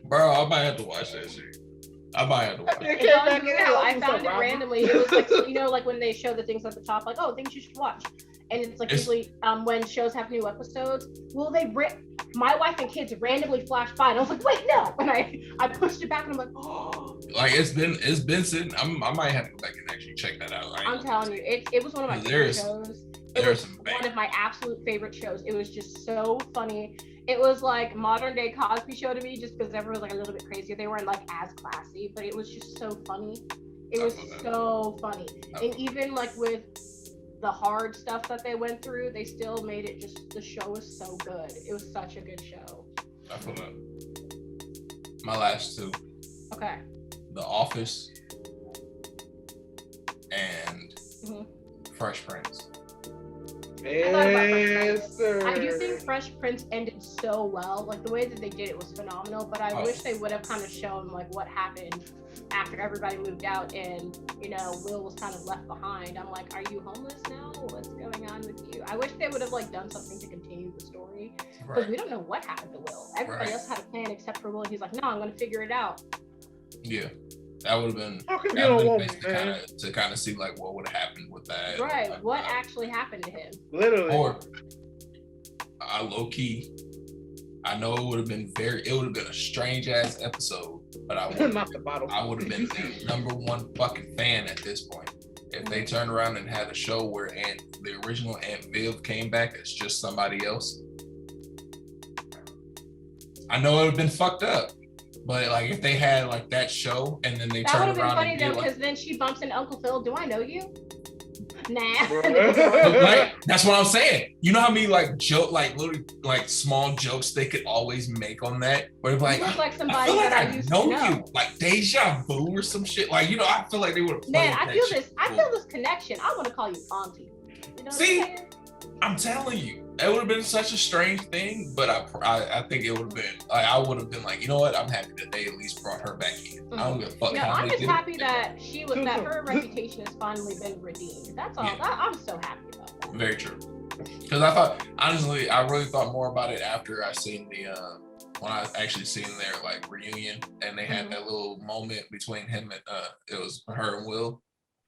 Bro, I might have to watch that shit. I might have to watch it. It's on Hulu. I found it randomly. It was like, you know, like when they show the things at the top, like, oh, things you should watch. And it's like usually when shows have new episodes, my wife and kids randomly flash by, and I was like, wait, no. And I pushed it back, and I'm like, oh. Like it's been sitting. I might have to go back and actually check that out. I'm telling you, it was one of my favorite shows. It was one of my absolute favorite shows. It was just so funny. It was like modern day Cosby Show to me, just because everyone was like a little bit crazier. They weren't like as classy, but it was just so funny. It was so funny. And even like with the hard stuff that they went through, they still made it just, the show was so good. It was such a good show. I feel that. My last two. Okay. The Office and Fresh Prince. I do think Fresh Prince ended so well. Like the way that they did it was phenomenal, but I wish they would have kind of shown like what happened after everybody moved out and, you know, Will was kind of left behind. I'm like, are you homeless now? What's going on with you? I wish they would have like done something to continue the story, because we don't know what happened to Will. Everybody else had a plan except for Will. He's like, no, I'm going to figure it out. Yeah. That would have been, to kind of see like what would have happened with that. Right. Like, what actually happened to him? Literally. Or low key, I know it would have been a strange ass episode, but I would have been the number one fucking fan at this point. If they turned around and had a show where the original Aunt Viv came back as just somebody else, I know it would have been fucked up. But like if they had like that show and then they turn around, that would have been funny though, because then she bumps into Uncle Phil. Do I know you? Nah. Like, that's what I'm saying. You know how many like joke, like literally like small jokes they could always make on that, where it's like, like somebody that I used to know you, like deja vu or some shit. Like, you know, I feel like they would have. Man, I feel this. I feel this connection. I want to call you Auntie. You know See, I'm telling you. It would have been such a strange thing, but I think it would have been like, I would have been like, you know what? I'm happy that they at least brought her back in. I don't give a fuck. I'm just happy that her reputation has finally been redeemed. That's all. Yeah. I'm so happy about that. Very true. Because I thought, honestly, I really thought more about it after I seen when I actually seen their like reunion and they had that little moment between him and it was her and Will.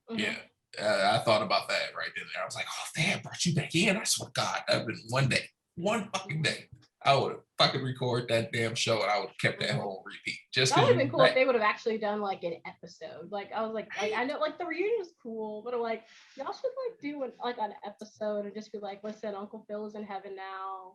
Yeah. I thought about that right then. I was like, oh, damn, brought you back in. I swear to God, that would have been one fucking day. I would have fucking recorded that damn show and I would have kept that whole repeat. Just that would have been cool if they would have actually done like an episode. Like I was like I know like the reunion was cool, but I'm like, y'all should like do an episode and just be like, listen, Uncle Phil is in heaven now.